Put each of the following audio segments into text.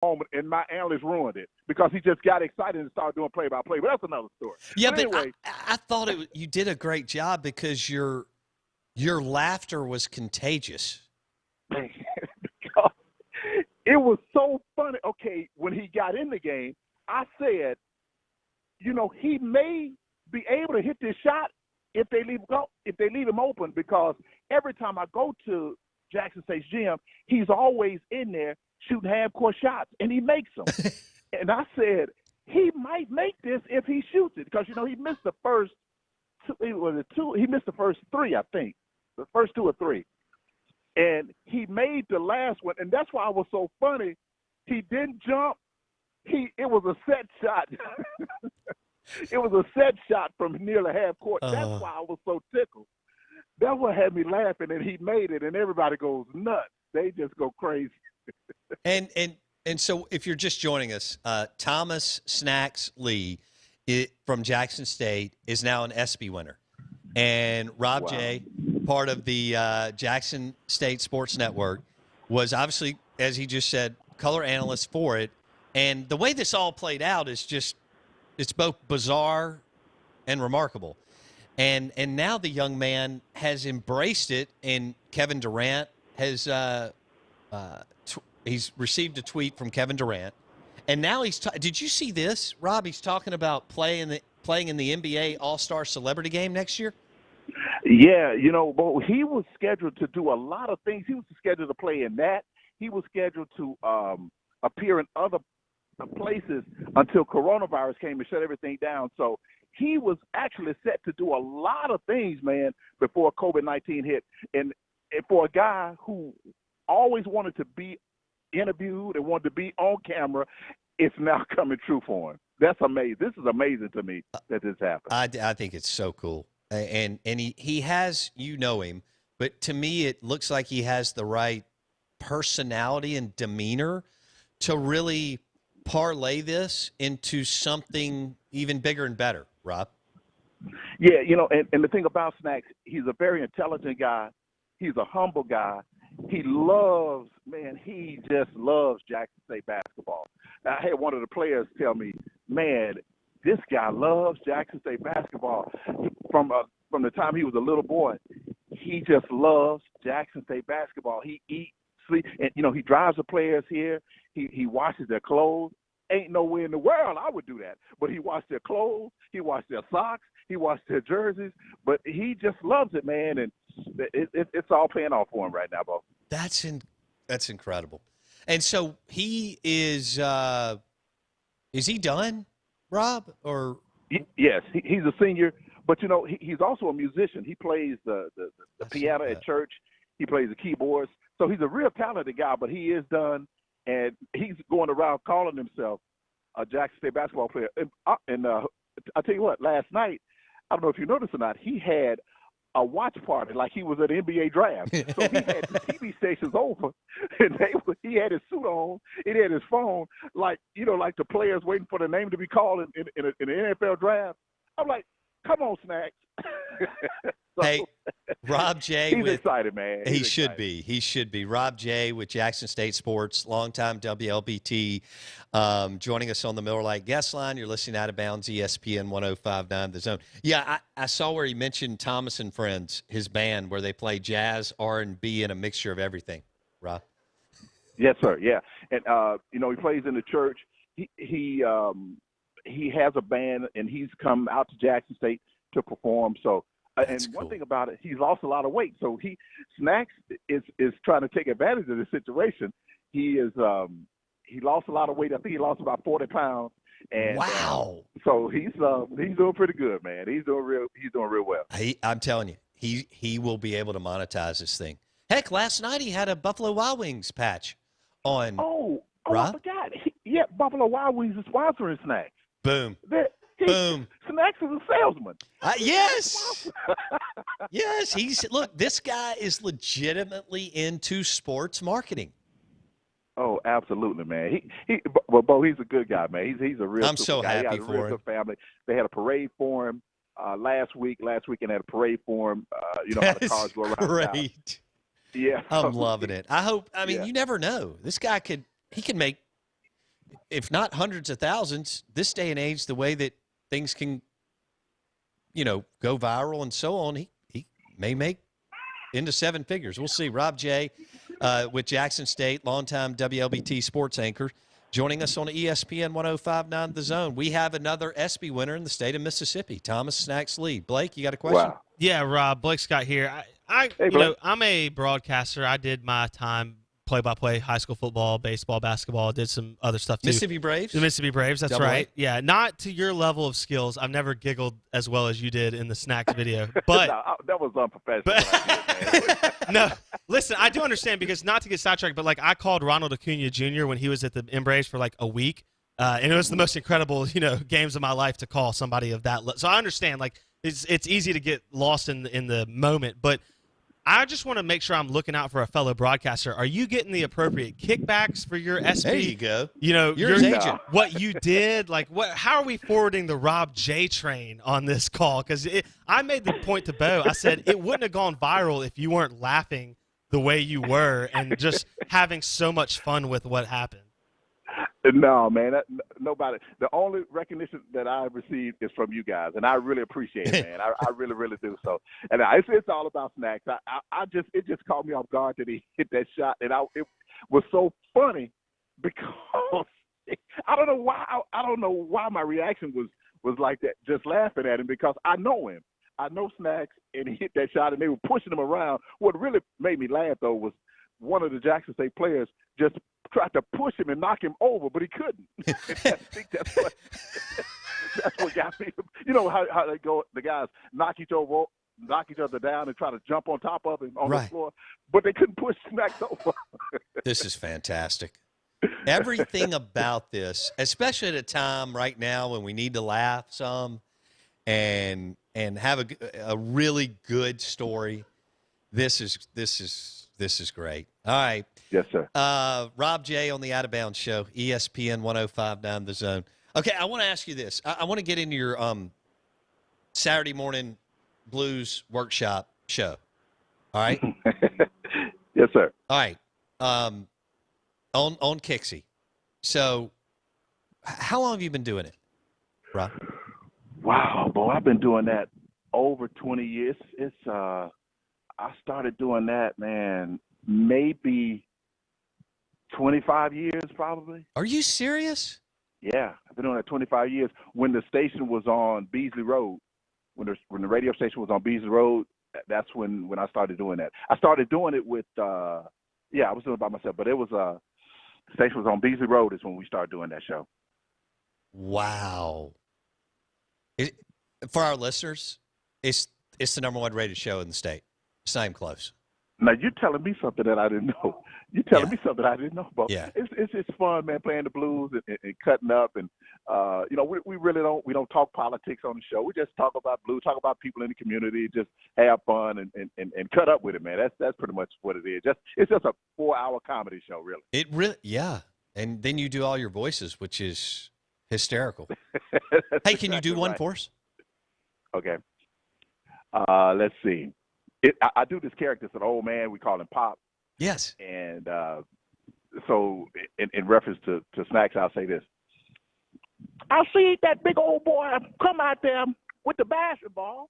moment, and my analyst ruined it because he just got excited and started doing play-by-play. But that's another story. Yeah, But but anyway, I thought you did a great job because your laughter was contagious. man, because it was so funny. Okay, when he got in the game, I said, he may be able to hit this shot if they leave him open, because every time I go to Jackson State's gym, he's always in there shooting half-court shots, and he makes them. And I said, he might make this if he shoots it, because he missed the first two. He missed the first three, I think, the first two or three, and he made the last one, and that's why it was so funny. He didn't jump. It was a set shot. It was a set shot from near the half court. That's why I was so tickled. That's what had me laughing, and he made it, and everybody goes nuts. They just go crazy. And so if you're just joining us, Thomas Snacks Lee from Jackson State is now an ESPY winner. And Rob J., part of the Jackson State Sports Network, was obviously, as he just said, color analyst for it. And the way this all played out is it's both bizarre and remarkable. And now the young man has embraced it, and Kevin Durant has he's received a tweet from Kevin Durant, and now did you see this, Rob? He's talking about playing in the NBA All-Star Celebrity Game next year. Yeah, but he was scheduled to do a lot of things. He was scheduled to play in that. He was scheduled to appear in other places until coronavirus came and shut everything down. So he was actually set to do a lot of things, man, before COVID-19 hit. And for a guy who always wanted to be interviewed and wanted to be on camera, it's now coming true for him. That's amazing. This is amazing to me that this happened. I think it's so cool. And he has, him, but to me it looks like he has the right personality and demeanor to really parlay this into something even bigger and better, Rob. Yeah, and the thing about Snacks, he's a very intelligent guy. He's a humble guy. He just loves Jackson State basketball. I had one of the players tell me, man, this guy loves Jackson State basketball. From the time he was a little boy, he just loves Jackson State basketball. He eats, sleeps, and, he drives the players here. He washes their clothes. Ain't nowhere in the world I would do that. But he washed their clothes. He washed their socks. He washed their jerseys. But he just loves it, man, and it's all paying off for him right now, Bo. That's incredible. And so he is he done, Rob? Or yes, he's a senior, but he's also a musician. He plays the piano at church. He plays the keyboards. So he's a real talented guy, but he is done, and he's going around calling himself a Jackson State basketball player. And I'll tell you what, last night, I don't know if you noticed or not, he had a watch party like he was at an NBA draft. So he had the TV stations over, and he had his suit on, he had his phone, like the players waiting for the name to be called in an NFL draft. I'm like, come on, Snacks. Hey, Rob J. He's excited, man. He should be. He should be. Rob J. with Jackson State Sports, longtime WLBT, joining us on the Miller Lite guest line. You're listening Out of Bounds, ESPN 105.9 The Zone. Yeah, I saw where he mentioned Thomas and Friends, his band, where they play jazz, R&B, and a mixture of everything. Rob? Yes, sir. Yeah, and he plays in the church. He has a band, and he's come out to Jackson State to perform. So. That's and cool. one thing about it, he's lost a lot of weight. So Snacks is trying to take advantage of the situation. He lost a lot of weight. I think he lost about 40 pounds. And wow. So he's doing pretty good, man. He's doing real well. I'm telling you, he will be able to monetize this thing. Heck, last night he had a Buffalo Wild Wings patch on. Oh, Rob? I forgot. Buffalo Wild Wings is sponsoring Snacks. Boom. Boom. Snacks is a salesman. Yes. Yes. Look, this guy is legitimately into sports marketing. Oh, absolutely, man. Bo, he's a good guy, man. He's a real. I'm so guy. happy He got a for real him. Good family. They had a parade for him last weekend had a parade for him. How the cars go around. Great. Yeah. I'm loving it. I mean, Yeah. you never know. This guy he can make if not hundreds of thousands, this day and age, the way that things can, go viral and so on, he may make into seven figures. We'll see. Rob J. With Jackson State, longtime WLBT sports anchor, joining us on ESPN 105.9 The Zone. We have another ESPY winner in the state of Mississippi, Thomas Snacks Lee. Blake, you got a question? Wow. Yeah, Rob. Blake Scott here. Hey, Blake. I'm a broadcaster. I did my time play-by-play, high school football, baseball, basketball. Did some other stuff too. Mississippi Braves? The Mississippi Braves, that's Double A? right. Yeah, not to your level of skills. I've never giggled as well as you did in the Snacks video. But No, that was unprofessional. no, listen, I do understand because not to get sidetracked, but like I called Ronald Acuna Jr. when he was at the Braves for like a week, and it was the most incredible, games of my life to call somebody of that. So I understand, like it's easy to get lost in the moment, but I just want to make sure I'm looking out for a fellow broadcaster. Are you getting the appropriate kickbacks for your SB? There you go. You're his agent. What you did, like how are we forwarding the Rob J train on this call? Because I made the point to Bo. I said it wouldn't have gone viral if you weren't laughing the way you were and just having so much fun with what happened. No, man, nobody. The only recognition that I've received is from you guys, and I really appreciate it, man. I really, really do. So, and it's all about Snacks. It just caught me off guard that he hit that shot, and it was so funny because I don't know why my reaction was like that, just laughing at him because I know him. I know Snacks, and he hit that shot, and they were pushing him around. What really made me laugh though was one of the Jackson State players just tried to push him and knock him over, but he couldn't. I think that's what got me. You know how they go, the guys knock each other down and try to jump on top of him on the floor, but they couldn't push Snacks over. This is fantastic. Everything about this, especially at a time right now when we need to laugh some and have a really good story. This is great. All right. Yes, sir. Rob J. on the Out of Bounds Show, ESPN 105.9 The Zone. Okay, I want to ask you this. I want to get into your Saturday morning blues workshop show. All right? Yes, sir. All right. On Kixie. So how long have you been doing it, Rob? Wow, boy, I've been doing that over 20 years. I started doing that, man, maybe 25 years probably. Are you serious? Yeah, I've been doing that 25 years. When the station was on Beasley Road, when the radio station was on Beasley Road, that's when I started doing that. I started doing it with, I was doing it by myself, but it was the station was on Beasley Road is when we started doing that show. Wow. For our listeners, it's the number one rated show in the state. It's not even close. Now you're telling me something that I didn't know. You're telling me something I didn't know about. Yeah. It's fun, man, playing the blues and cutting up, and we really don't talk politics on the show. We just talk about blues, talk about people in the community, just have fun and cut up with it, man. That's pretty much what it is. It's just a 4-hour comedy show, really. It really, yeah. And then you do all your voices, which is hysterical. Hey, can you do one for us? Okay. Let's see. I do this character. It's an old man. We call him Pop. Yes. And so in reference to Snacks, I'll say this. I see that big old boy come out there with the basketball,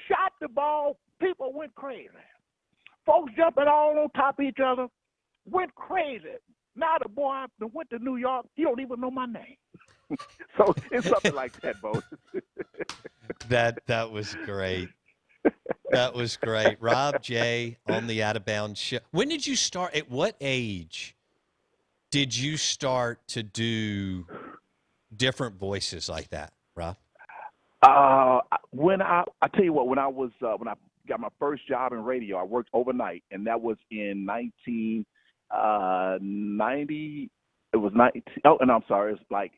shot the ball. People went crazy. Folks jumping all on top of each other, went crazy. Now the boy went to New York. He don't even know my name. So it's something like that, Bo. That was great. That was great. Rob J. on the Out of Bounds Show. When did you start? At what age did you start to do different voices like that, Rob? When I tell you what, when I got my first job in radio, I worked overnight, and that was in 1990. It was 19. Oh, and I'm sorry, it's like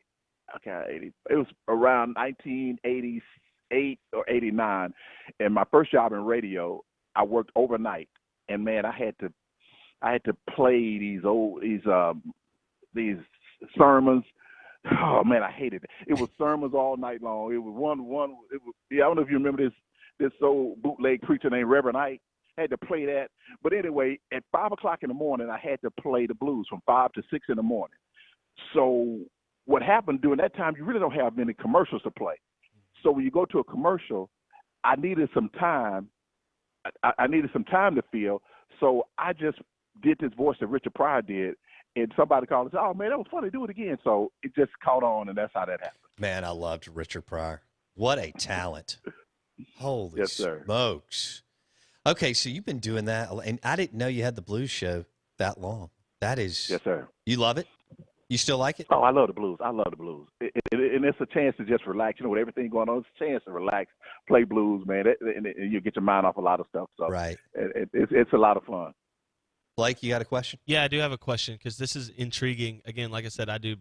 80. It was around 1988 or 89. And my first job in radio, I worked overnight, and man, I had to play these sermons. Oh man, I hated it. It was sermons all night long. It was one. It was, I don't know if you remember this old bootleg preacher named Reverend Ike. I had to play that. But anyway, at 5 o'clock in the morning, I had to play the blues from 5 to 6 in the morning. So what happened during that time, you really don't have many commercials to play. So when you go to a commercial, I needed some time. I needed some time to fill. So I just did this voice that Richard Pryor did, and somebody called and said, "Oh man, that was funny. Do it again." So it just caught on, and that's how that happened. Man, I loved Richard Pryor. What a talent! Holy Yes, sir. smokes! Okay, so you've been doing that, and I didn't know you had the blues show that long. That is, Yes, sir. You love it? You still like it? Oh, I love the blues. I love the blues. And it's a chance to just relax. You know, with everything going on, it's a chance to relax, play blues, man, and you get your mind off a lot of stuff. So Right. It's a lot of fun. Blake, you got a question? Yeah, I do have a question because this is intriguing. Again, like I said, I do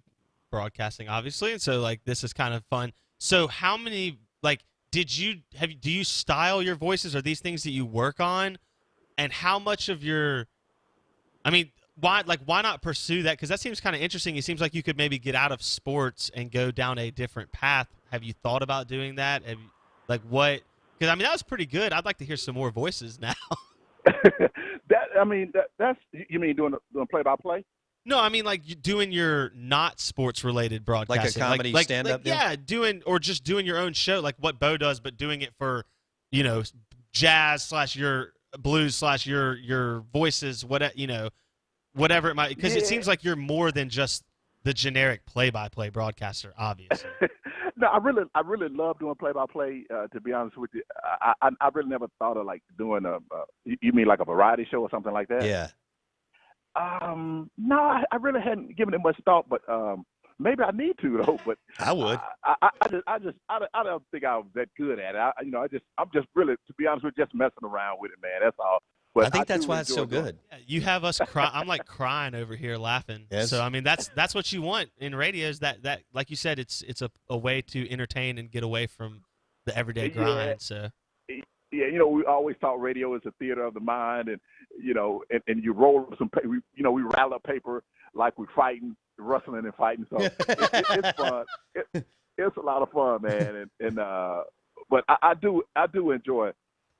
broadcasting, obviously, and so like this is kind of fun. So, how many do you style your voices? Are these things that you work on? And how much of your, I mean, why not pursue that? Because that seems kind of interesting. It seems like you could maybe get out of sports and go down a different path. Have you thought about doing that? Have you, what? Because I mean, that was pretty good. I'd like to hear some more voices now. That's you mean doing play-by-play? No, I mean doing your not sports related broadcasting, like a comedy stand-up. Yeah, doing your own show, like what Bo does, but doing it for jazz / your blues / your voices, whatever it might. Because it seems like you're more than just the generic play-by-play broadcaster, obviously. No, I really love doing play-by-play. To be honest with you, I really never thought of doing you mean like a variety show or something like that? Yeah. No, I really hadn't given it much thought, but maybe I need to though. But I would. I don't think I was that good at it. I'm just really, to be honest with you, just messing around with it, man. That's all. But I think that's why it's so good. Yeah, you have us cry. I'm crying over here laughing. Yes. So I mean that's what you want in radio is that like you said it's a way to entertain and get away from the everyday grind. Yeah. So yeah, we always thought radio is a theater of the mind, and and you roll some paper. We rattle up paper like we're fighting, wrestling and fighting. So it's fun. It's a lot of fun, man. But I do enjoy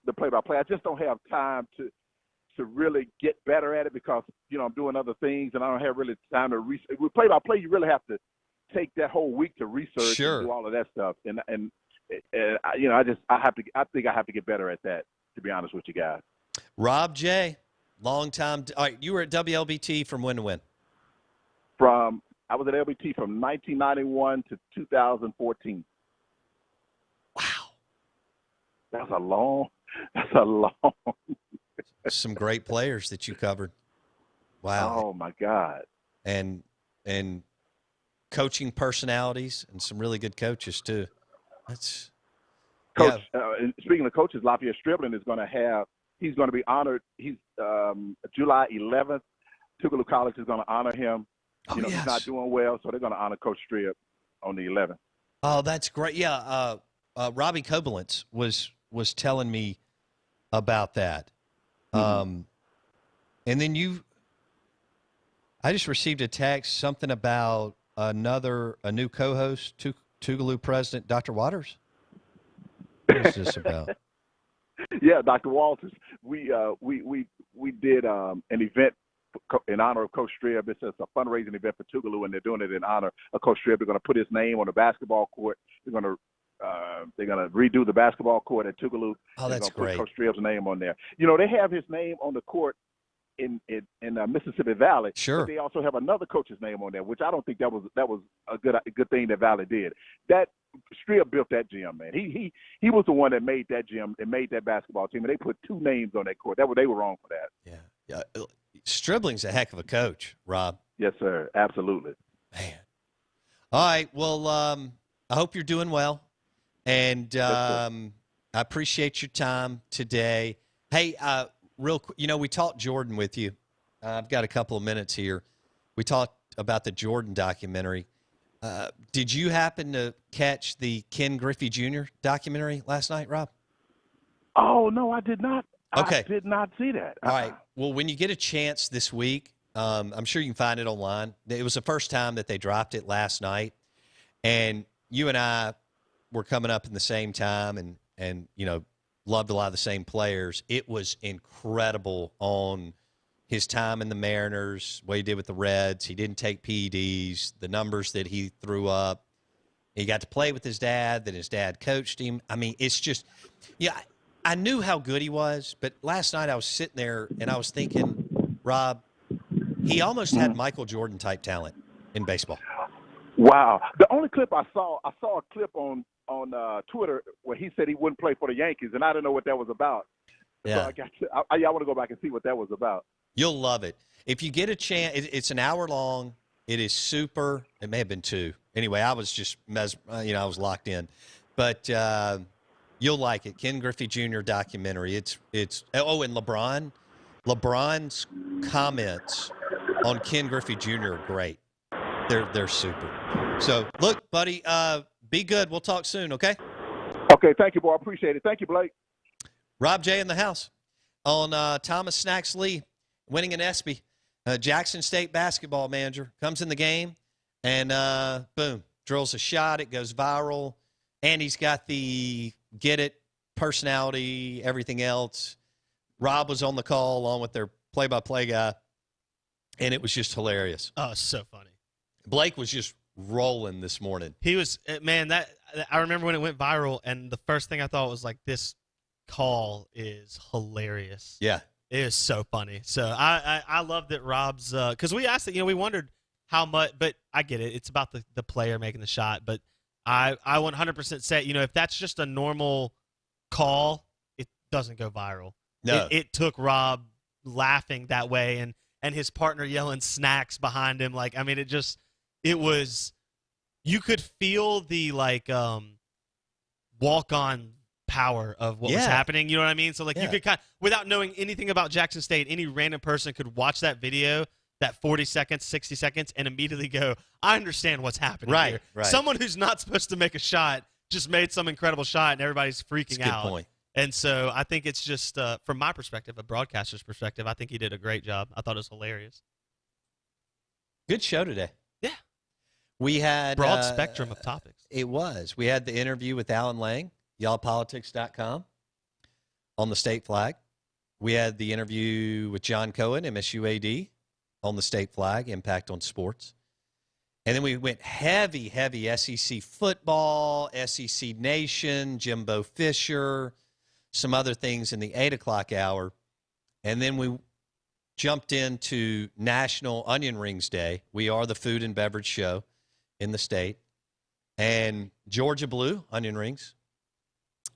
the play-by-play. I just don't have time to really get better at it because I'm doing other things and I don't have really time to research. With play-by-play, you really have to take that whole week to research Sure. and do all of that stuff. And I think I have to get better at that, to be honest with you guys. Rob J, long time. All right, you were at WLBT from when to when? I was at LBT from 1991 to 2014. Wow. That's a long. Some great players that you covered. Wow. Oh my God. And coaching personalities and some really good coaches too. That's Coach. Speaking of coaches, Lafayette Stribling is going to he's going to be honored. He's July 11th. Tougaloo College is going to honor him. Oh, yes. He's not doing well, so they're going to honor Coach Strib on the 11th. Oh, that's great. Yeah. Robbie Kobolentz was telling me about that. Mm-hmm. And then I just received a text, something about a new co-host, Tougaloo president, Dr. Waters. What is this about? Yeah, Dr. Walters. We did an event in honor of Coach Strib. It's a fundraising event for Tougaloo, and they're doing it in honor of Coach Strib. They're going to put his name on the basketball court. They're going to redo the basketball court at Tougaloo. Oh, that's great. Put Coach Strib's name on there. They have his name on the court in Mississippi Valley. Sure. But they also have another coach's name on there, which I don't think that was a good thing that Valley did. That Strib built that gym, man. He was the one that made that gym and made that basketball team, and they put two names on that court. They were wrong for that. Yeah. Stribling's a heck of a coach, Rob. Yes, sir. Absolutely. Man. All right. Well, I hope you're doing well, and I appreciate your time today. Hey, real quick, we talked Jordan with you. I've got a couple of minutes here. We talked about the Jordan documentary. Did you happen to catch the Ken Griffey Jr. documentary last night, Rob? Oh, no, I did not. Okay. I did not see that. All right. Well, when you get a chance this week, I'm sure you can find it online. It was the first time that they dropped it last night. And you and I were coming up in the same time and loved a lot of the same players. It was incredible on his time in the Mariners, what he did with the Reds. He didn't take PEDs, the numbers that he threw up. He got to play with his dad, then his dad coached him. I mean, it's just, yeah, I knew how good he was, but last night I was sitting there and I was thinking, Rob, he almost had Michael Jordan type talent in baseball. Wow. The only clip I saw a clip on Twitter where he said he wouldn't play for the Yankees, and I didn't know what that was about. Yeah. So I want to go back and see what that was about. You'll love it. If you get a chance, it's an hour long. It is super. It may have been 2. Anyway, I was just, I was locked in. But you'll like it. Ken Griffey Jr. documentary. And LeBron's comments on Ken Griffey Jr. are great. They're super. So, look, buddy, be good. We'll talk soon, okay? Okay, thank you, boy. I appreciate it. Thank you, Blake. Rob J. in the house on Thomas Snacks Lee winning an ESPY. Jackson State basketball manager comes in the game and, boom, drills a shot. It goes viral. And he's got the get it personality, everything else. Rob was on the call along with their play-by-play guy, and it was just hilarious. Oh, so funny. Blake was just rolling this morning. He was, man, I remember when it went viral, and the first thing I thought was like, this call is hilarious. Yeah. It is so funny. So I love that Rob's because we asked it, we wondered how much, but I get it. It's about the player making the shot. But I 100% say, if that's just a normal call, it doesn't go viral. No. It took Rob laughing that way and his partner yelling snacks behind him. Like, I mean, it was, you could feel the walk on power of what was happening. You know what I mean? So you could without knowing anything about Jackson State, any random person could watch that video, that 40 seconds, 60 seconds, and immediately go, I understand what's happening here. Right. Someone who's not supposed to make a shot just made some incredible shot, and everybody's freaking out. Good point. And so I think it's just, from my perspective, a broadcaster's perspective, I think he did a great job. I thought it was hilarious. Good show today. Yeah. We had broad spectrum of topics. It was. We had the interview with Alan Lang, y'allpolitics.com, on the state flag. We had the interview with John Cohen, MSUAD, on the state flag, impact on sports. And then we went heavy SEC football, SEC Nation, Jimbo Fisher, some other things in the 8 o'clock hour. And then we jumped into National Onion Rings Day. We are the food and beverage show in the state. And Georgia Blue onion rings.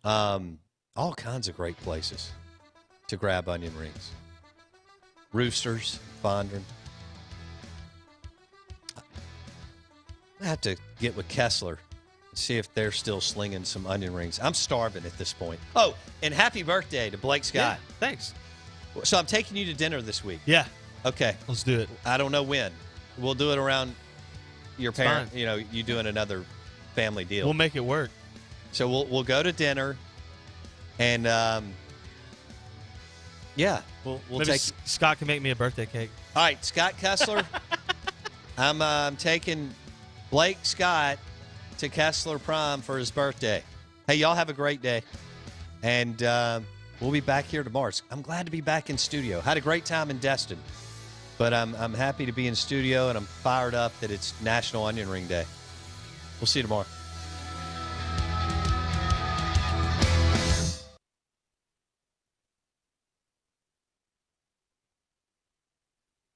All kinds of great places to grab onion rings. Roosters, Fondren. I have to get with Kessler and see if they're still slinging some onion rings. I'm starving at this point. Oh, and happy birthday to Blake Scott. Yeah, thanks. So I'm taking you to dinner this week. Yeah. Okay. Let's do it. I don't know when. We'll do it around your parent. You doing another family deal. We'll make it work. So we'll go to dinner, and we'll Maybe take. Scott can make me a birthday cake. All right, Scott Kessler. I'm taking Blake Scott to Kessler Prime for his birthday. Hey, y'all have a great day, and we'll be back here tomorrow. I'm glad to be back in studio. Had a great time in Destin, but I'm happy to be in studio, and I'm fired up that it's National Onion Ring Day. We'll see you tomorrow.